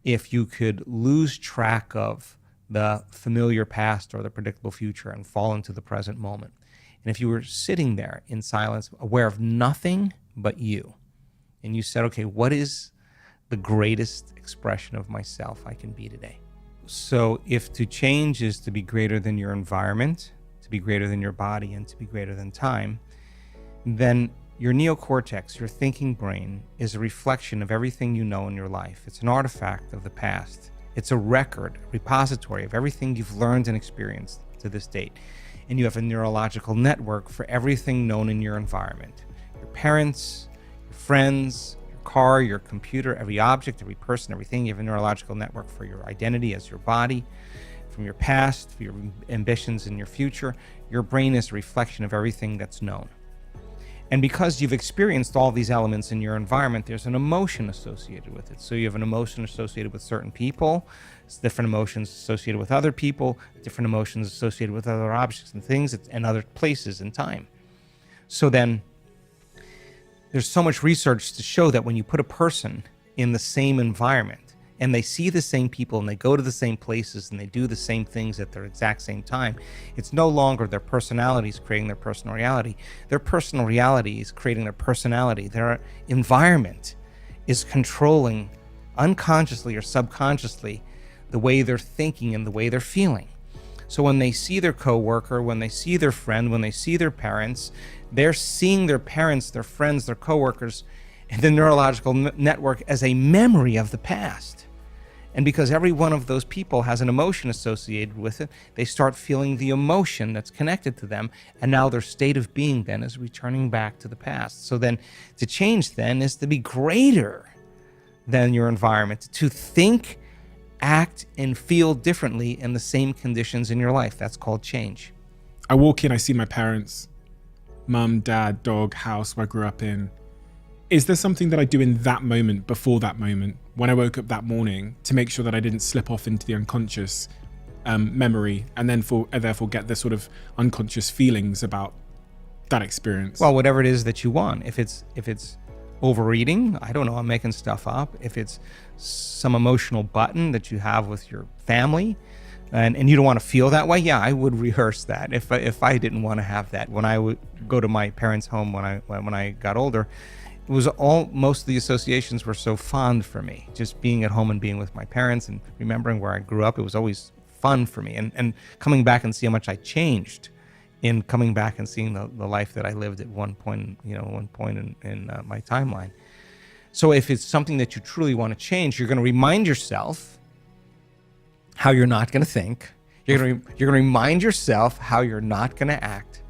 if you could lose track of the familiar past or the predictable future and fall into the present moment. And if you were sitting there in silence, aware of nothing but you, and you said, okay, what is the greatest expression of myself I can be today? So if to change is to be greater than your environment, to be greater than your body, and to be greater than time, then your neocortex, your thinking brain, is a reflection of everything you know in your life. It's an artifact of the past. It's a record, a repository of everything you've learned and experienced to this date. And you have a neurological network for everything known in your environment. Your parents, your friends, your car, your computer, every object, every person, everything. You have a neurological network for your identity as your body, from your past, for your ambitions in your future. Your brain is a reflection of everything that's known. And because you've experienced all these elements in your environment, there's an emotion associated with it. So you have an emotion associated with certain people, different emotions associated with other people, different emotions associated with other objects and things and other places and time. So then there's so much research to show that when you put a person in the same environment and they see the same people and they go to the same places and they do the same things at their exact same time, it's no longer their personalities creating their personal reality. Their personal reality is creating their personality. Their environment is controlling unconsciously or subconsciously the way they're thinking and the way they're feeling. So when they see their coworker, when they see their friend, when they see their parents, they're seeing their parents, their friends, their coworkers, and the neurological network as a memory of the past. And because every one of those people has an emotion associated with it, they start feeling the emotion that's connected to them. And now their state of being then is returning back to the past. So then to change then is to be greater than your environment, to think, act, and feel differently in the same conditions in your life. That's called change. I walk in, I see my parents, mum, dad, dog, house where I grew up in. Is there something that I do in that moment, before that moment, when I woke up that morning, to make sure that I didn't slip off into the unconscious memory and then therefore get the sort of unconscious feelings about that experience? Well, whatever it is that you want. If it's overeating, I don't know, I'm making stuff up. If it's some emotional button that you have with your family and you don't want to feel that way, yeah, I would rehearse that. If I didn't want to have that, when I would go to my parents' home when I got older, it was most of the associations were so fond for me. Just being at home and being with my parents and remembering where I grew up, it was always fun for me. And coming back and see how much I changed in coming back and seeing the life that I lived at one point in my timeline. So if it's something that you truly want to change, you're going to remind yourself how you're not going to think. You're going to remind yourself how you're not going to act.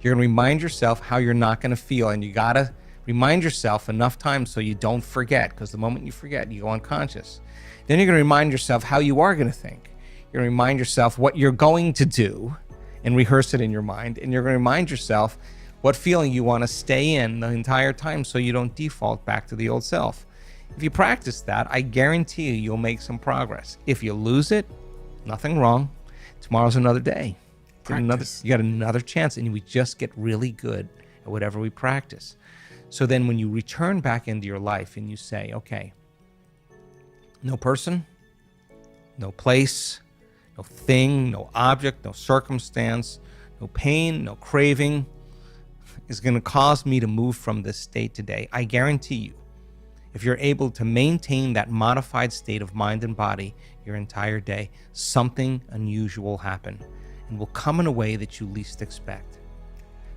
You're going to remind yourself how you're not going to feel. And you got to remind yourself enough times so you don't forget, because the moment you forget, you go unconscious. Then you're going to remind yourself how you are going to think. You're going to remind yourself what you're going to do and rehearse it in your mind. And you're going to remind yourself what feeling you want to stay in the entire time so you don't default back to the old self. If you practice that, I guarantee you'll make some progress. If you lose it, nothing wrong. Tomorrow's another day. You got another chance, and we just get really good at whatever we practice. So then when you return back into your life and you say, okay, no person, no place, no thing, no object, no circumstance, no pain, no craving is going to cause me to move from this state today. I guarantee you, if you're able to maintain that modified state of mind and body your entire day, something unusual will happen and will come in a way that you least expect,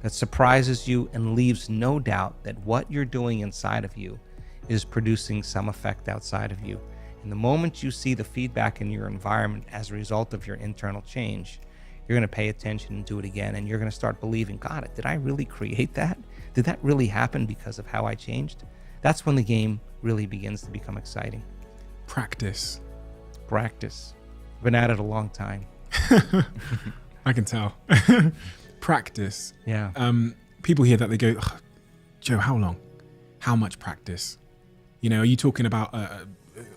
that surprises you and leaves no doubt that what you're doing inside of you is producing some effect outside of you. And the moment you see the feedback in your environment as a result of your internal change, you're going to pay attention and do it again. And you're going to start believing, God, did I really create that? Did that really happen because of how I changed? That's when the game really begins to become exciting. Practice. Been at it a long time. I can tell. Practice. Yeah. People hear that, they go, Joe, how long? How much practice? You know, are you talking about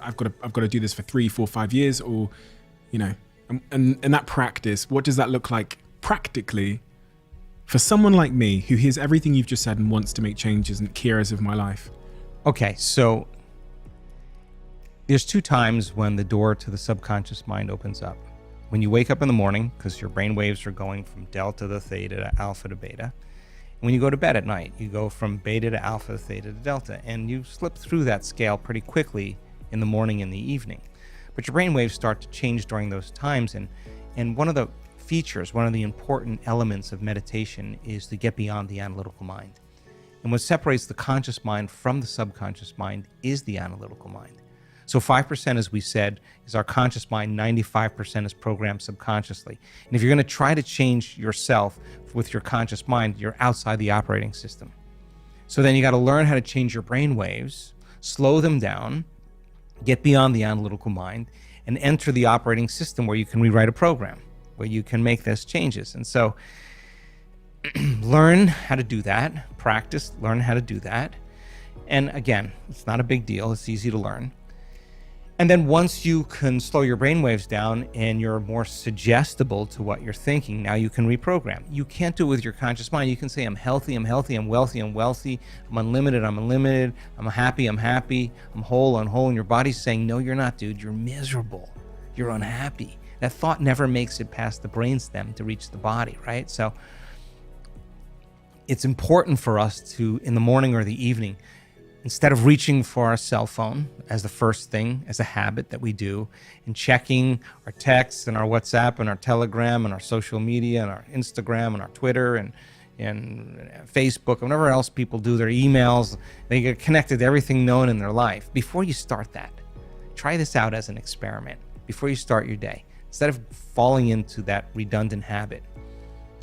I've got to do this for 3, 4, 5 years, or, you know, and that practice, what does that look like practically for someone like me who hears everything you've just said and wants to make changes in key areas of my life? Okay, so There's two times when the door to the subconscious mind opens up. When you wake up in the morning, because your brain waves are going from delta to theta to alpha to beta. And when you go to bed at night, you go from beta to alpha to theta to delta. And you slip through that scale pretty quickly in the morning and the evening. But your brain waves start to change during those times. And one of the features, one of the important elements of meditation is to get beyond the analytical mind. And what separates the conscious mind from the subconscious mind is the analytical mind. So 5%, as we said, is our conscious mind, 95% is programmed subconsciously. And if you're going to try to change yourself with your conscious mind, you're outside the operating system. So then you got to learn how to change your brain waves, slow them down, get beyond the analytical mind, and enter the operating system where you can rewrite a program, where you can make those changes. And so learn how to do that, practice, learn how to do that. And again, it's not a big deal. It's easy to learn. And then once you can slow your brain waves down and you're more suggestible to what you're thinking, now you can reprogram. You can't do it with your conscious mind. You can say, I'm healthy, I'm wealthy, I'm wealthy, I'm unlimited, I'm happy, I'm whole, and your body's saying, no, you're not, dude. You're miserable. You're unhappy. That thought never makes it past the brainstem to reach the body, right? So it's important for us to, in the morning or the evening, instead of reaching for our cell phone as the first thing, as a habit that we do, and checking our texts and our WhatsApp and our Telegram and our social media and our Instagram and our Twitter and Facebook and whatever else people do, their emails, they get connected to everything known in their life. Before you start that, try this out as an experiment before you start your day. Instead of falling into that redundant habit,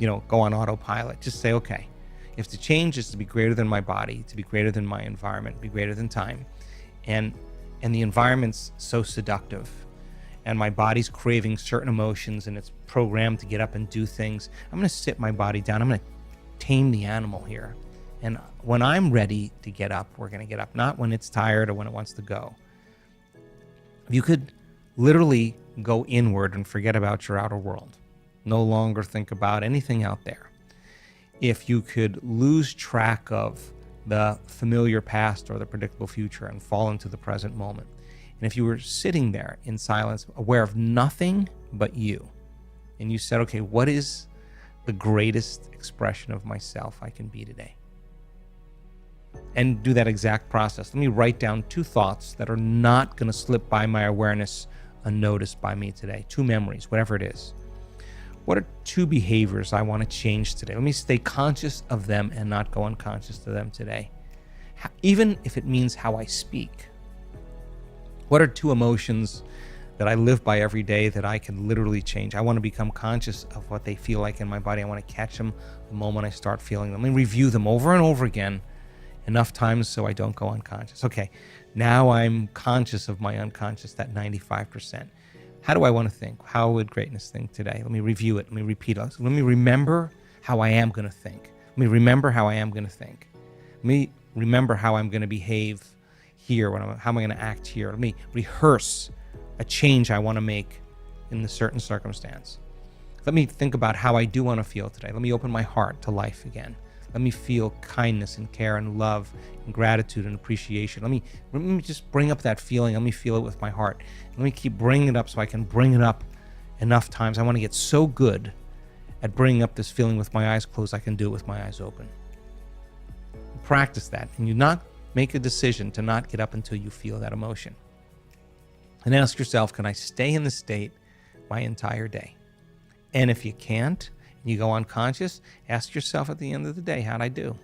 go on autopilot, just say, okay, if the change is to be greater than my body, to be greater than my environment, be greater than time, and the environment's so seductive, and my body's craving certain emotions, and it's programmed to get up and do things, I'm going to sit my body down. I'm going to tame the animal here. And when I'm ready to get up, we're going to get up, not when it's tired or when it wants to go. You could literally go inward and forget about your outer world. No longer think about anything out there. If you could lose track of the familiar past or the predictable future and fall into the present moment. And if you were sitting there in silence, aware of nothing but you, and you said, okay, what is the greatest expression of myself I can be today? And do that exact process. Let me write down 2 thoughts that are not going to slip by my awareness unnoticed by me today. 2 memories, whatever it is. What are 2 behaviors I want to change today? Let me stay conscious of them and not go unconscious to them today. Even if it means how I speak. What are 2 emotions that I live by every day that I can literally change? I want to become conscious of what they feel like in my body. I want to catch them the moment I start feeling them. Let me review them over and over again enough times so I don't go unconscious. Okay, now I'm conscious of my unconscious, that 95%. How do I want to think? How would greatness think today? Let me review it. Let me repeat it. Let me remember how I am going to think. Let me remember how I am going to think. Let me remember how I'm going to behave here. How am I going to act here? Let me rehearse a change I want to make in a certain circumstance. Let me think about how I do want to feel today. Let me open my heart to life again. Let me feel kindness and care and love and gratitude and appreciation. Let me just bring up that feeling. Let me feel it with my heart. Let me keep bringing it up so I can bring it up enough times. I want to get so good at bringing up this feeling with my eyes closed, I can do it with my eyes open. Practice that, and you not make a decision to not get up until you feel that emotion. And ask yourself, can I stay in this state my entire day? And if you can't, you go unconscious, ask yourself at the end of the day, how'd I do?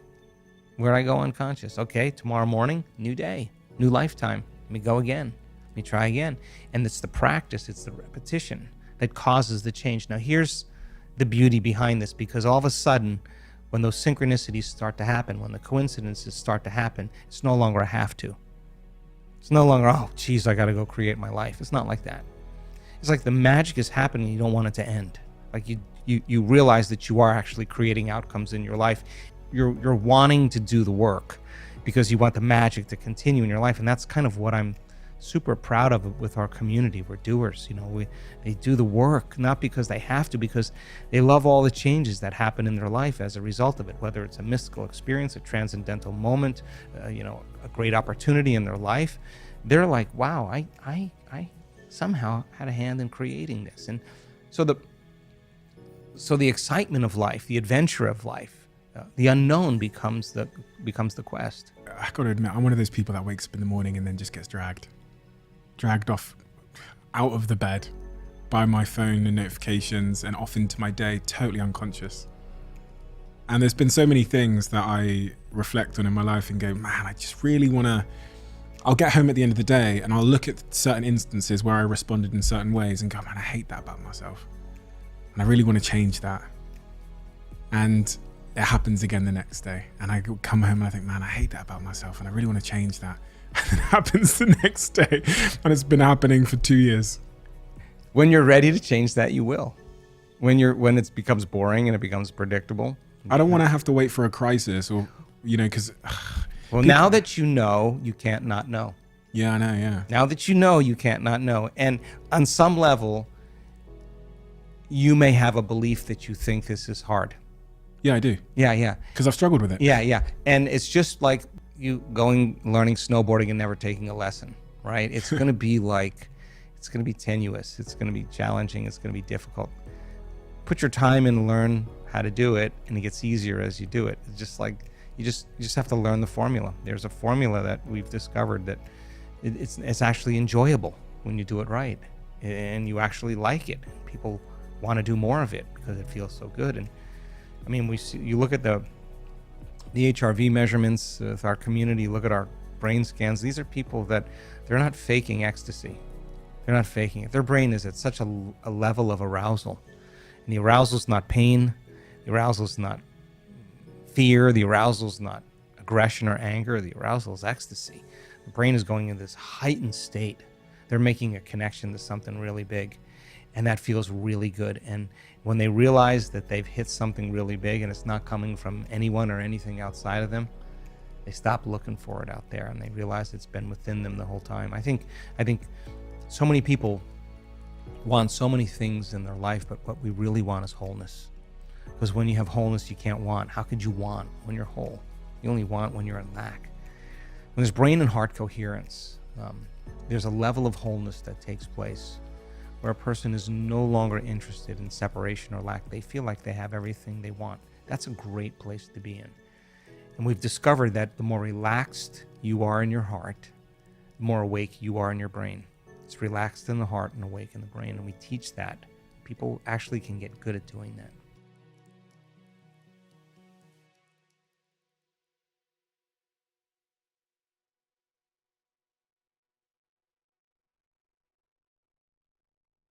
Where'd I go unconscious? Okay, tomorrow morning, new day, new lifetime. Let me go again. Let me try again. And it's the practice, it's the repetition that causes the change. Now here's the beauty behind this, because all of a sudden, when those synchronicities start to happen, when the coincidences start to happen, it's no longer a have to. It's no longer, oh, geez, I got to go create my life. It's not like that. It's like the magic is happening, you don't want it to end. Like you realize that you are actually creating outcomes in your life. You're wanting to do the work because you want the magic to continue in your life. And that's kind of what I'm super proud of with our community. We're doers. They do the work, not because they have to, because they love all the changes that happen in their life as a result of it, whether it's a mystical experience, a transcendental moment, a great opportunity in their life. they're like, wow, I somehow had a hand in creating this. And so the excitement of life, the adventure of life, the unknown becomes the quest. I got to admit, I'm one of those people that wakes up in the morning and then just gets dragged off out of the bed by my phone and notifications and off into my day, totally unconscious. And there's been so many things that I reflect on in my life and go, man, I just really want to, I'll get home at the end of the day and I'll look at certain instances where I responded in certain ways and go, man, I hate that about myself. And I really want to change that. And it happens again the next day. And I come home and I think, man, I hate that about myself and I really want to change that. And it happens the next day. And it's been happening for 2 years. When you're ready to change that, you will. When it becomes boring and it becomes predictable. I don't want to have to wait for a crisis or, because... Well, now that you know, you can't not know. Yeah, I know, yeah. Now that you know, you can't not know. And on some level, you may have a belief that you think this is hard. Yeah, I do. Yeah. Because I've struggled with it. Yeah. And it's just like you learning snowboarding and never taking a lesson, right? It's going to be it's going to be tenuous. It's going to be challenging. It's going to be difficult. Put your time in and learn how to do it, and it gets easier as you do it. It's just like you just have to learn the formula. There's a formula that we've discovered that it's actually enjoyable when you do it right, and you actually like it. People want to do more of it because it feels so good. And I mean, you look at the HRV measurements with our community. Look at our brain scans. These are people that they're not faking ecstasy. They're not faking it. Their brain is at such a level of arousal. And the arousal is not pain. The arousal is not fear. The arousal is not aggression or anger. The arousal is ecstasy. The brain is going in this heightened state. They're making a connection to something really big. And that feels really good. And when they realize that they've hit something really big and it's not coming from anyone or anything outside of them, they stop looking for it out there and they realize it's been within them the whole time. I think so many people want so many things in their life, but what we really want is wholeness. Because when you have wholeness, you can't want. How could you want when you're whole? You only want when you're in lack. When there's brain and heart coherence, there's a level of wholeness that takes place where a person is no longer interested in separation or lack. They feel like they have everything they want. That's a great place to be in. And we've discovered that the more relaxed you are in your heart, the more awake you are in your brain. It's relaxed in the heart and awake in the brain. And we teach that. People actually can get good at doing that.